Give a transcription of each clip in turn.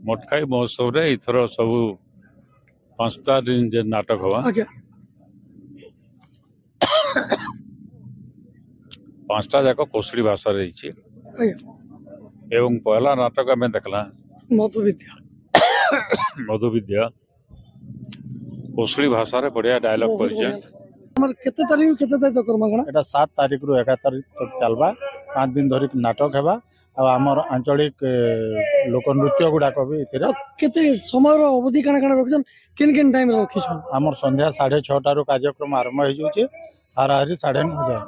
मटखाई महोत्सव रे इथर सब 5टा दिन जे नाटक हवा आज्ञा 5टा जाक कोसली भाषा रही आज्ञा एवं पहला नाटक आम देखला मधुविद्या मधु विद्या कोसली भाषा रे बढ़िया डायलॉग बहुत कर बढ़िया हमर केते तारीख केते तारीख तक करमा गणा एटा 7 तारीख रु 11 तारीख तक चलबा 5 दिन धरिक नाटक हेबा आ हमर आंचलिक लोक नृत्य गुडाक भी एथिरा केते समय रो अवधि काना काना रखछन किन किन टाइम रखिछन हमर संध्या 6:30 रु कार्यक्रम आरंभ हो जाउचे हाराहारी 9:30 जाए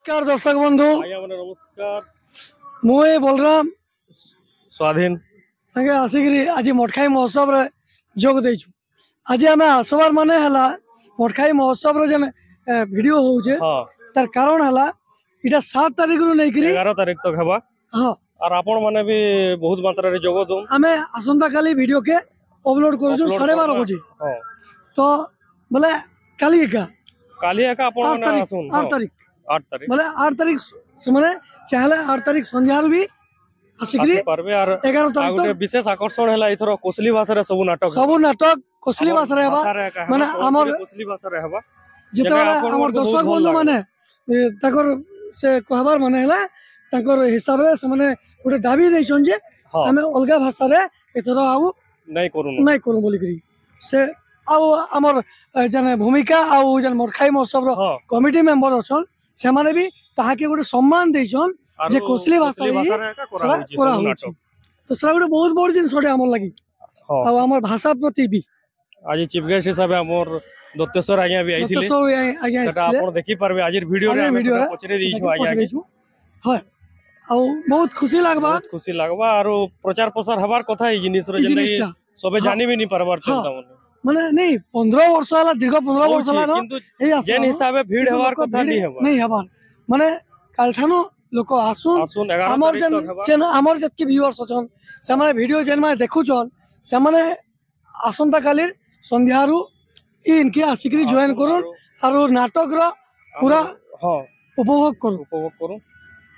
नमस्कार दर्शक बंधु नमस्कार मुए बलराम स्वाधीन संगे आसिकरी आज मटखाई महोत्सव रे जोग देछु आज हमें आसबार माने हला मटखाई महोत्सव रे जने वीडियो होउचे हाँ तार कारण हला इटा 7 तारीख रु नै करी 11 तारीख तक हेबा हां और आपण माने भी बहुत मात्रा रे जोग दो हमें आसंता काली वीडियो के अपलोड करूछु 12:30 बजे हां तो बोले काली का काली का आपण 8 माने तारीख आसुन 8 तारीख 8 तारीख बोले 8 तारीख से माने चाहले 8 तारीख संध्या भी आसिकरी आसी परबे और 11 तारीख गोटे तक विशेष आकर्षण हैला इथरो कोसली भाषा रे सब नाटक सब नाटक कोसली भाषा रे हेबा माने हमर कोसली भाषा रे हेबा जेतेबेला हमर दर्शक बंधु माने ताकर से कहबार माने हला ताकर हिसाब रे से माने गोटे दाबी दैछन जे हमें अलगा भाषा रे एथरो आउ नहीं करू बोली करी से आउ हमर जने भूमिका आउ जन मटखाई महोत्सव रो कमिटी मेंबर अछन से माने भी ताहा के गोटे सम्मान दैछन जे कोसली भाषा रे करा होछि तो सरा गोटे बहुत बड़ दिन सोडे हमर लागि आउ हमर भाषा प्रति भी आज चीफ गेस्ट हिसाब हमर दत्तेश्वर आज्ञा भी आइथिले तो आज्ञा सेटा आपण देखि परबे आजिर वीडियो रे हम सेटा पचरे दिछु आज्ञा हाय आउ बहुत खुशी लागबा बहुत खुशी लागबा और प्रचार प्रसार हबार कथा है जिनिस रे जल्दी सबे जानि भी नहीं परबार चिंता माने नहीं 15 वर्ष वाला दीर्घ 15 वर्ष वाला किंतु जेन हिसाबे भीड़ हबार कथा नहीं हबार माने कालठानो लोक आसुन हमर जन चैनल हमर जतके व्यूअर्स अछन से माने वीडियो जेन माने देखुछन से माने आसंता कालीर संध्यारू इनके आसिकरी ज्वाइन करूँ और नाटक रो पूरा उपभोग करूँ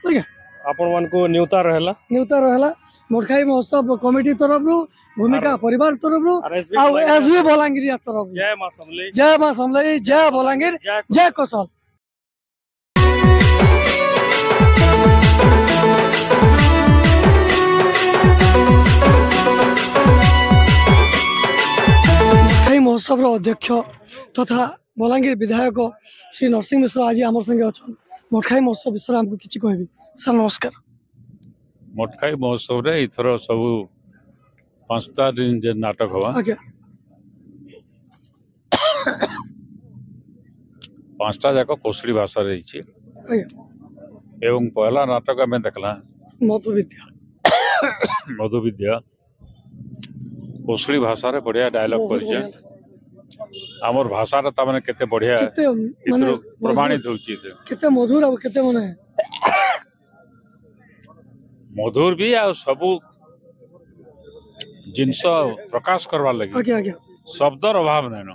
ठीक है आपण मान को न्यूता रहला मटखाई महोत्सव कमिटी तरफ रु भूमिका परिवार तरफ रु आउ एसबी बलांगीर तरफ जय मां समलई जय बलांगीर जय कौशल मटखाई महोत्सव रो अध्यक्ष तथा बलांगीर विधायक श्री नरसिंह मिश्र आज आम संगे अच्छा मटखाई महोत्सव विषय हमको किसी कहबी सर नमस्कार मटखाई महोत्सव रे इथर सब 5टा दिन जे नाटक हवा आज्ञा 5टा जाक कोसली भाषा रही आज्ञा एवं पहला नाटक आम देखला मधुविद्या मधुविद्या कोसली भाषा रे बढ़िया डायलॉग कर हमर भाषा रे ता माने केते बढ़िया माने प्रमाणित होची केते मधुर आ केते माने मधुर भी आ सब जिनस प्रकाश करवा लगी आज्ञा आज्ञा शब्दर अभाव नै न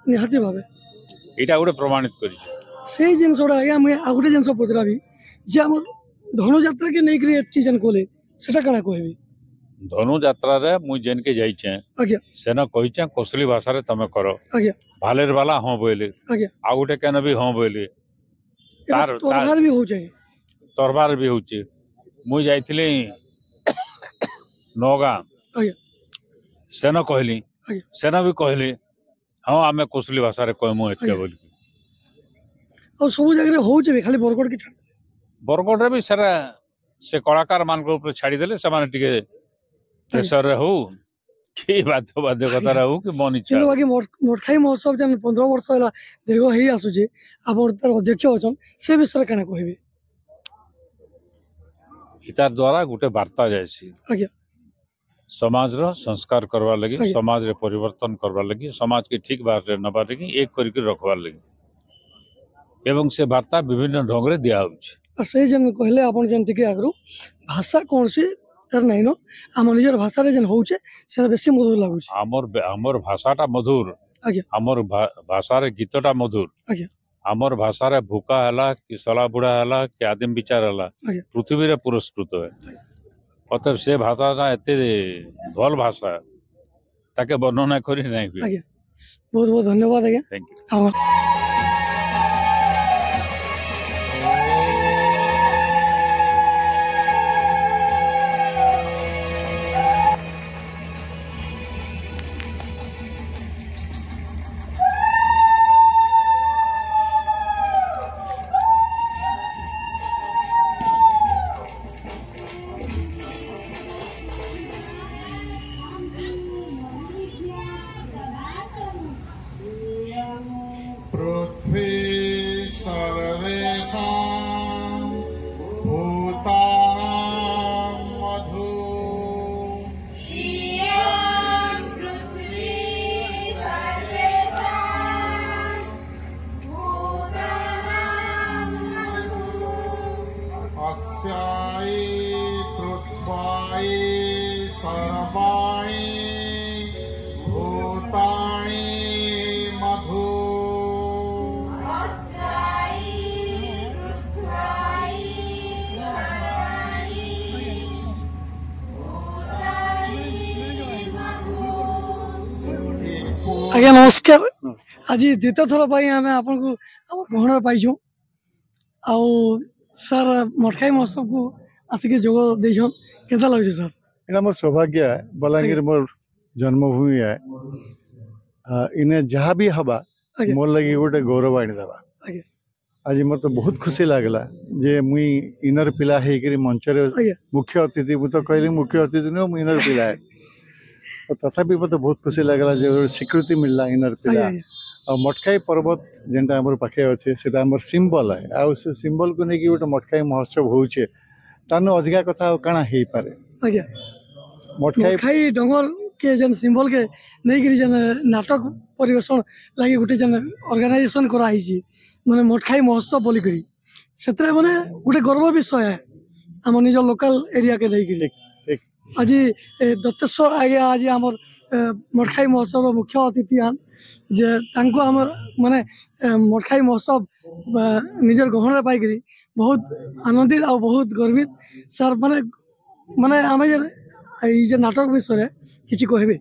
निहाती भाबे एटा गुटे प्रमाणित करी से जिनसोडा आज्ञा मैं आ गुटे जिनस पचराबी जे हमर धनु यात्रा के नै करी एतकी जन कोले सेटा कना कहबी धनु यात्रा रे मु जेन के जाई छे आज्ञा सेना कहि छे कोसली भाषा रे तमे करो आज्ञा भालेर वाला हां बोले आज्ञा आ गुटे केन भी हां बोले तार तोरहार भी हो जाए तरबार भी होची मु जाइथिले नोगा आज्ञा सेना कहली सेना भी कहली हां आमे कोसली भाषा रे कहमु एतके बोली और सब जगह हो जे खाली बरगड के छाड़ बरगड रे भी सारा से कलाकार मान को ऊपर छाड़ी देले से माने टिके प्रेशर रे हो कि बाध्यकता रे हो कि मन इच्छा किंतु बाकी मटखाई महोत्सव जन 15 वर्ष होला दीर्घ हेई आसु जे आपण तार अध्यक्ष अछन से विषय केना कहबे इतार द्वारा गुटे वार्ता जायसी आज्ञा समाज रो संस्कार करवा लगी समाज रे परिवर्तन करवा लगी समाज के ठीक बात रे नबा लगी एक करके रखवा लगी एवं से वार्ता विभिन्न ढंग रे दिया होछ से जन कहले आपण जंती के आगरो भाषा कोन से तर नहीं न हम निजर भाषा रे जन होउचे से बेसी मधुर लागुछ हमर भाषाटा मधुर हमर भाषा रे गीतटा मधुर हमर भाषा रे भूका हला कि सला बुढ़ा हला कि आदिम विचार हला पृथ्वी रे पुरस्कृत है अतएव से भाषा ना एते भल भाषा ताके वर्णना करी नहीं हुए बहुत बहुत धन्यवाद आज्ञा थैंक यू आज्ञा नमस्कार आज द्वितीय थर आम आपन को गहन पाइछू आउ सर मठखाई महोत्सव को आसिक जोग देछन केता लागछ सर एना मोर सौभाग्य है बलांगीर मोर जन्मभूमि है इने जहाँ भी हवा मोर लगी गोटे गौरव आनी दबा आज मत तो बहुत खुशी लगला जे मुई इनर पिला हे करी मंच रे मुख्य अतिथि मु तो कहली मुख्य अतिथि न मु इनर पिला है तथापि मत बहुत खुशी लगला जे स्वीकृति मिलला इनर पिला और मठखाई पर्वत जेनटा हमर पाखे अच्छे सेटा हमर सिंबल है आ से सिंबल को नेकी गोटे मठखाई महोत्सव होउछे तानो अधिका कथा काना हेई पारे आज्ञा मठखाई डंगर के जन सिंबल के नहीं करी जन नाटक परिवेशन लागी गोटे जन ऑर्गेनाइजेशन करा हिची माने मठखाई महोत्सव बोली करी सेतरे माने गोटे गर्व विषय है हम निज लोकल एरिया के नहीं करी आज दत्तेश्वर आज्ञा आज आम मठखाई महोत्सव मुख्य अतिथि आन जे तांको हमर माने मठखाई महोत्सव निजर गहन पाई करी बहुत आनंदित और बहुत गर्वित सर माने माने आमे जे नाटक विषय किछि कहबे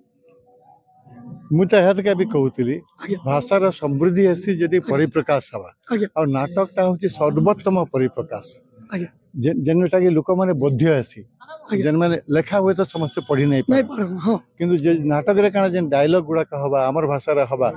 मु चाहत के भी कहूतली भाषार समृद्धि हेसी जदि परिप्रकाश हवा और नाटकटा होची सर्वोत्तम परिप्रकाश जेनटा के लोक माने बोध्य हेसी जेन माने लेखा हुए तो समस्त पढ़ी नहीं पाए किंतु जे नाटक रे काना जेन डायलॉग गुडा हवा हमर भाषा रे हवा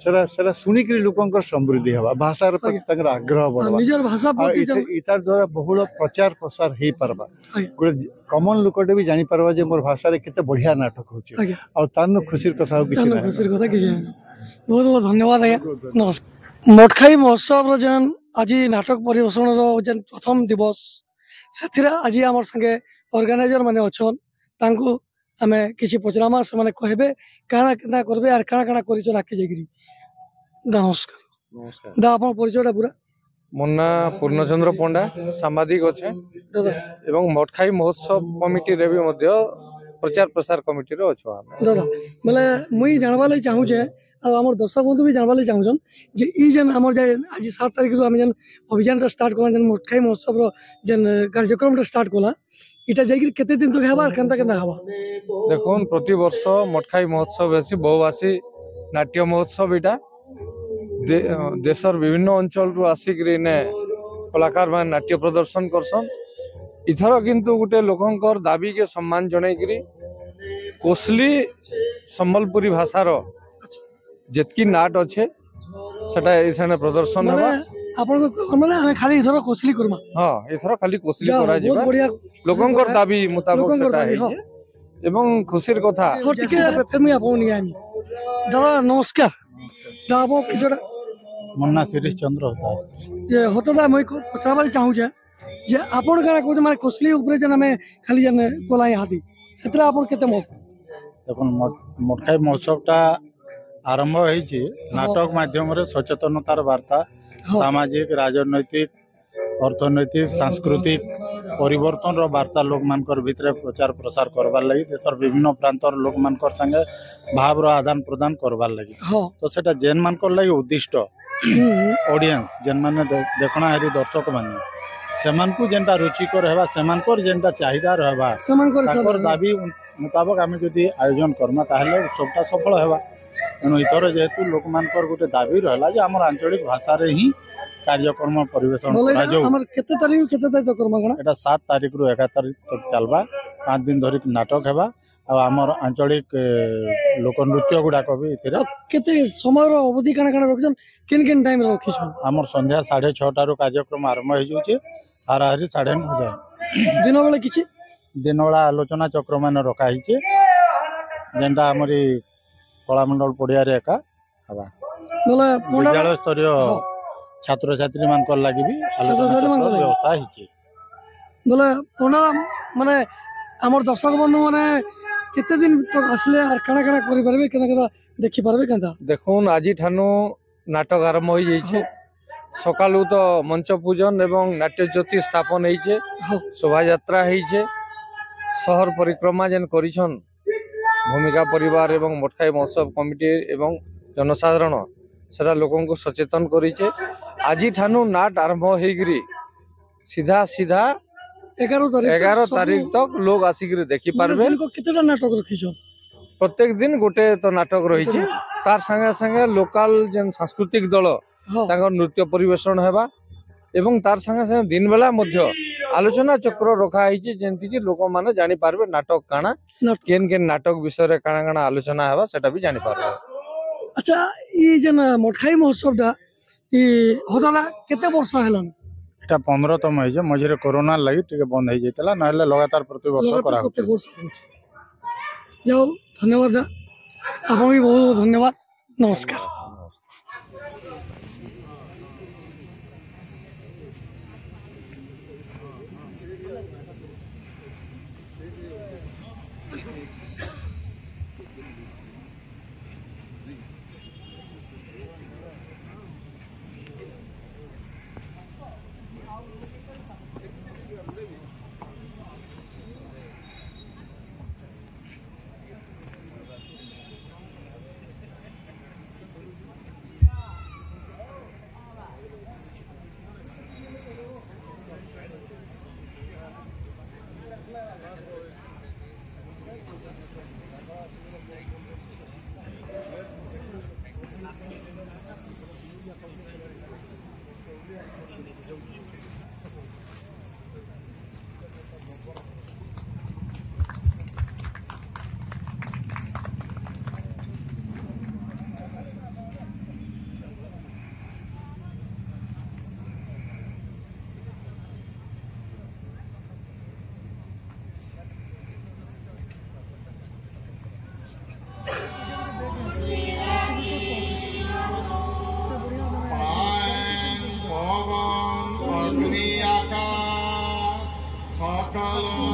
सेरा सेरा सुनी के लोकंकर समृद्धि हवा भाषा रे प्रति तंगर आग्रह बढ़वा निजर भाषा प्रति इतार द्वारा बहुल प्रचार प्रसार हे परबा गुडे कॉमन लोकटे भी जानि परबा जे मोर भाषा रे केते बढ़िया नाटक होची और तानो खुशीर कथा हो किछि ना खुशीर कथा किछि बहुत बहुत धन्यवाद आज्ञा नमस्कार मठखाई महोत्सव रो जेन आज नाटक परिवेषण रो जेन प्रथम दिवस सेथिरा आज हमर संगे ऑर्गेनाइजर माने अछन तांको हमें किछि पचरामा से माने कहबे काना केना करबे आर काना काना करिछ राखि जेगिरी नमस्कार नमस्कार दा अपन परिचयटा पूरा मुन्ना पूर्णचंद्र पंडा सामाजिक अच्छे एवं मठखाई महोत्सव कमिटी रे भी मध्य प्रचार प्रसार कमिटी रो अछो हम दादा माने मुई जानबा ले चाहू छे आ हमर दर्शक बंधु भी जानबा ले चाहू छन जे ई जन हमर जे आज 7 तारिख रो हम जन अभियान स्टार्ट कोला जन मठखाई महोत्सव रो जन कार्यक्रम स्टार्ट कोला इटा जाइगिर केते दिन तो हेबा केनता केनता हवा देखोन प्रति वर्ष मठखाई महोत्सव हेसी बहुवासी नाट्य महोत्सव इटा देशर विभिन्न अंचल रु आसिक ने कलाकार मान नाट्य प्रदर्शन करसन इथर किंतु गुटे लोकंकर दाबी के सम्मान जणैगिरी कोसली संबलपुरी भाषा रो जेतकी नाट अच्छे सेटा इथने प्रदर्शन हेबा आपन को माने हम खाली इथर कोसली करमा हां इथर खाली कोसली करा जेबा लोकंकर दाबी मुताबिक सेटा है एवं खुशीर कथा फिर मैं आपन नि आमी दादा नमस्कार दाबो किजोडा मुन्ना शिरीष चंद्र होता है जे होता दा मैं पचाबा चाहू जे जे आपन काना को माने कोसली ऊपर जन हमें खाली जन कोलाई हादी सेतरा आपण केते मत देखो मटखाई महोत्सवटा आरंभ होईछि नाटक माध्यम रे सचेतनतार वार्ता सामाजिक राजनैतिक अर्थनैतिक सांस्कृतिक परिवर्तन रो वार्ता लोक मानकर भितरे प्रचार प्रसार करबार लागि देशर विभिन्न प्रांतर लोक मानकर संगे भाव रो आदान प्रदान करबार लागि तो सेटा जेन मानकर लागि उद्दिष्ट ऑडियंस जेन माने देखना हेरी दर्शक माने सेमान को जेनटा रुचिकर हेबा सेमानकर जेनटा चाहिदा रहबा सेमानकर दाबी मुताबिक आमे जदी आयोजन करमा ताहले सबटा सफल हेबा तेणु इतर जेहेतु लोक मानकर गोटे दाबी रहला जे हमर आंचलिक भाषा रे ही कार्यक्रम परिवेशन करा जाऊ हमर केते तारीख केते तारीख करमा गना एटा 7 तारीख रु 11 तारीख तक चलबा 5 दिन धरि नाटक हेबा आ हमर आंचलिक लोक नृत्य गुडा कबी इथिरे केते समय रो अवधि कना कना रखछन किन टाइम रखिछ हमर संध्या 6:30 रु कार्यक्रम आरंभ हो जाउचे हाराहारी 9:30 जाय दिन बेला किछि दिन बेला आलोचना चक्र मान रखा हिचे जेंटा हमरी कलामंडल पड़िया रे एका हबा विद्यालय स्तरीय छात्र छात्री मान कर लागि भी आलोचना व्यवस्था हिचे बोले कोना माने हमर दर्शक बंधु माने केते दिन तक असले आर कना कना करि परबे केना देखि परबे केनता देखुन आजि ठानु नाटक आरंभ होई जाइछे सकालू तो मंच पूजन एवं नाट्य ज्योति स्थापन होइछे शोभा यात्रा होइछे शहर परिक्रमा जेन करिछन भूमिका परिवार एवं मटखाई महोत्सव कमिटी एवं जनसाधारण सेटा लोकन को सचेतन करिछे आजि ठानु नाट आरंभ होइगिरी सीधा सीधा 11 तारीख तक लोग आसिक देखि पारबे केतेटा नाटक रखिछो प्रत्येक दिन गोटे तो नाटक रहिछे तार संगे संगे लोकल जेन सांस्कृतिक दल तांकर नृत्य परिवेषण हेबा एवं तार संगे संगे दिन बेला मध्य आलोचना चक्र रखा हिचे जेंति कि लोक माने जानि पारबे नाटक काना केन केन नाटक विषय रे काना काना आलोचना हेबा सेटा भी जानि पारबे। अच्छा ई जेन मटखाई महोत्सवटा ई होतला केते वर्ष हेलन एटा 15तम है जे मझिरे कोरोना लागि टिके बंद हो जाइतला नहले लगातार प्रति वर्ष करा जाओ धन्यवाद आपन भी बहुत धन्यवाद नमस्कार। Sakala